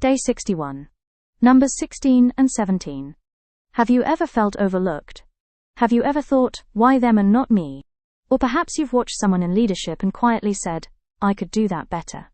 Day 61. Numbers 16 and 17. Have you ever felt overlooked? Have you ever thought, why them and not me? Or perhaps you've watched someone in leadership and quietly said, I could do that better.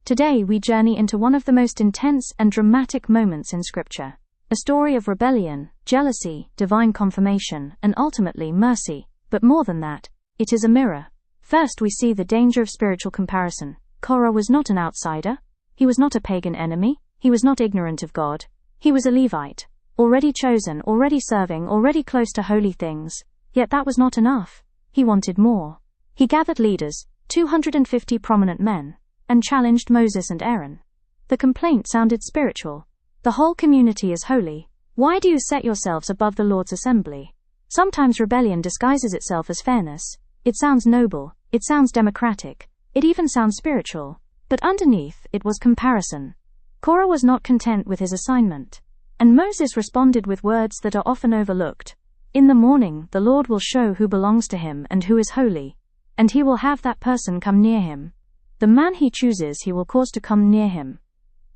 Today we journey into one of the most intense and dramatic moments in Scripture. A story of rebellion, jealousy, divine confirmation, and ultimately mercy. But more than that, it is a mirror. First we see the danger of spiritual comparison. Korah was not an outsider. He was not a pagan enemy. He was not ignorant of God. He was a Levite, already chosen, already serving, already close to holy things. Yet that was not enough. He wanted more. He gathered leaders, 250 prominent men, and challenged Moses and Aaron. The complaint sounded spiritual. The whole community is holy. Why do you set yourselves above the Lord's assembly? Sometimes rebellion disguises itself as fairness. It sounds noble. It sounds democratic. It even sounds spiritual. But underneath, it was comparison. Korah was not content with his assignment. And Moses responded with words that are often overlooked. In the morning, the Lord will show who belongs to him and who is holy. And he will have that person come near him. The man he chooses he will cause to come near him.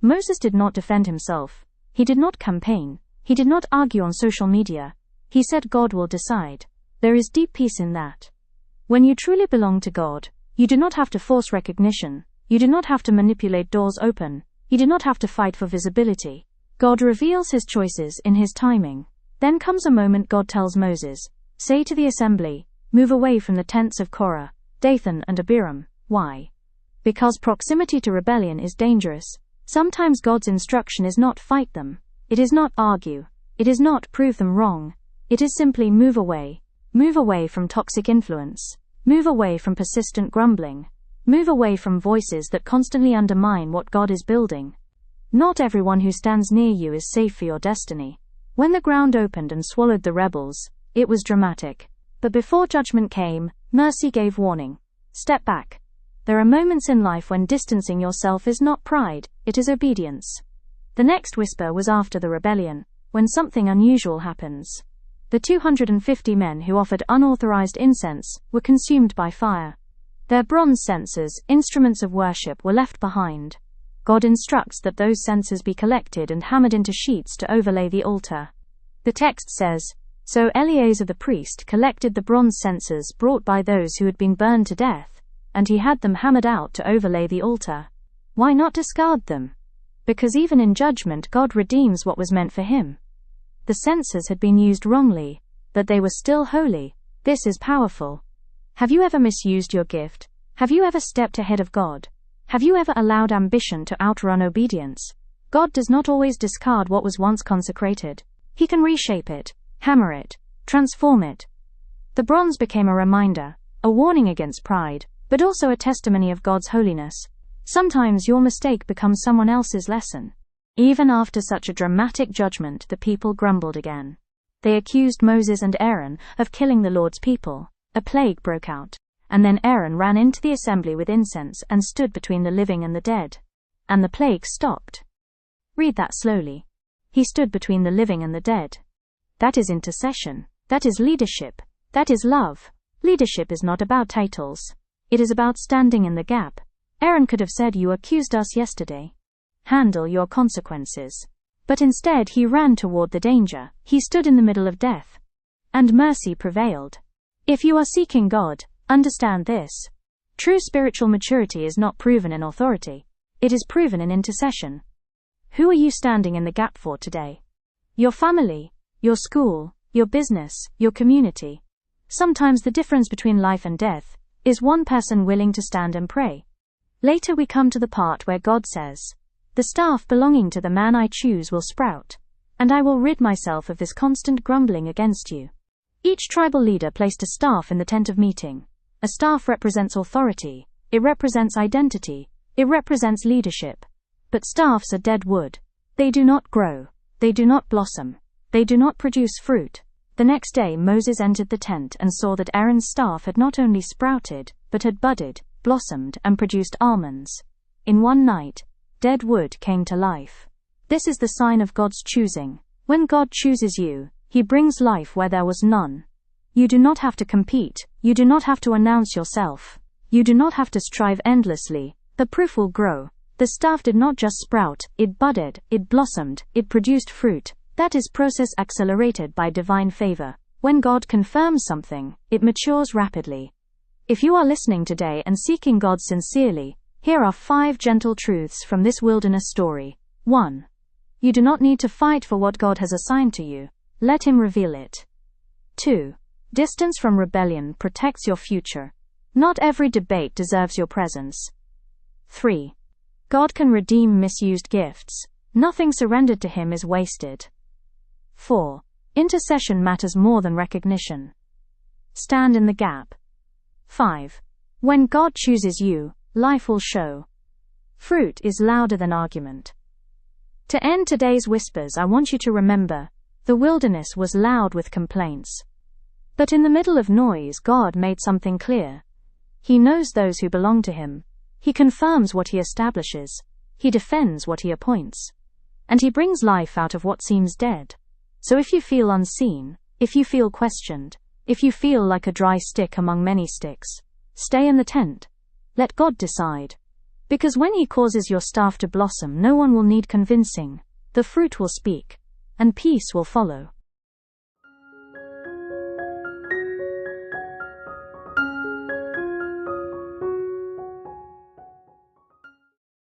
Moses did not defend himself. He did not campaign. He did not argue on social media. He said God will decide. There is deep peace in that. When you truly belong to God, you do not have to force recognition. You do not have to manipulate doors open. You do not have to fight for visibility. God reveals his choices in his timing. Then comes a moment God tells Moses, say to the assembly, move away from the tents of Korah, Dathan and Abiram. Why? Because proximity to rebellion is dangerous. Sometimes God's instruction is not fight them. It is not argue. It is not prove them wrong. It is simply move away. Move away from toxic influence. Move away from persistent grumbling. Move away from voices that constantly undermine what God is building. Not everyone who stands near you is safe for your destiny. When the ground opened and swallowed the rebels, it was dramatic. But before judgment came, mercy gave warning. Step back. There are moments in life when distancing yourself is not pride, it is obedience. The next whisper was after the rebellion, when something unusual happens. The 250 men who offered unauthorized incense were consumed by fire. Their bronze censers, instruments of worship, were left behind. God instructs that those censers be collected and hammered into sheets to overlay the altar. The text says, so Eleazar the priest collected the bronze censers brought by those who had been burned to death, and he had them hammered out to overlay the altar. Why not discard them? Because even in judgment God redeems what was meant for him. The censers had been used wrongly, but they were still holy. This is powerful. Have you ever misused your gift? Have you ever stepped ahead of God? Have you ever allowed ambition to outrun obedience? God does not always discard what was once consecrated. He can reshape it, hammer it, transform it. The bronze became a reminder, a warning against pride, but also a testimony of God's holiness. Sometimes your mistake becomes someone else's lesson. Even after such a dramatic judgment, the people grumbled again. They accused Moses and Aaron of killing the Lord's people. A plague broke out. And then Aaron ran into the assembly with incense and stood between the living and the dead. And the plague stopped. Read that slowly. He stood between the living and the dead. That is intercession. That is leadership. That is love. Leadership is not about titles. It is about standing in the gap. Aaron could have said, you accused us yesterday. Handle your consequences. But instead he ran toward the danger. He stood in the middle of death. And mercy prevailed. If you are seeking God, understand this. True spiritual maturity is not proven in authority. It is proven in intercession. Who are you standing in the gap for today? Your family, your school, your business, your community. Sometimes the difference between life and death is one person willing to stand and pray. Later we come to the part where God says, the staff belonging to the man I choose will sprout, and I will rid myself of this constant grumbling against you. Each tribal leader placed a staff in the tent of meeting. A staff represents authority. It represents identity. It represents leadership. But staffs are dead wood. They do not grow. They do not blossom. They do not produce fruit. The next day Moses entered the tent and saw that Aaron's staff had not only sprouted, but had budded, blossomed, and produced almonds. In one night, dead wood came to life. This is the sign of God's choosing. When God chooses you, he brings life where there was none. You do not have to compete. You do not have to announce yourself. You do not have to strive endlessly. The proof will grow. The staff did not just sprout, it budded, it blossomed, it produced fruit. That is process accelerated by divine favor. When God confirms something, it matures rapidly. If you are listening today and seeking God sincerely, here are 5 gentle truths from this wilderness story. 1. You do not need to fight for what God has assigned to you. Let Him reveal it. 2. Distance from rebellion protects your future. Not every debate deserves your presence. 3. God can redeem misused gifts. Nothing surrendered to Him is wasted. 4. Intercession matters more than recognition. Stand in the gap. 5. When God chooses you, life will show. Fruit is louder than argument. To end today's whispers, I want you to remember, the wilderness was loud with complaints. But in the middle of noise, God made something clear. He knows those who belong to Him. He confirms what He establishes. He defends what He appoints. And He brings life out of what seems dead. So if you feel unseen, if you feel questioned, if you feel like a dry stick among many sticks, stay in the tent. Let God decide. Because when He causes your staff to blossom, no one will need convincing. The fruit will speak, and peace will follow.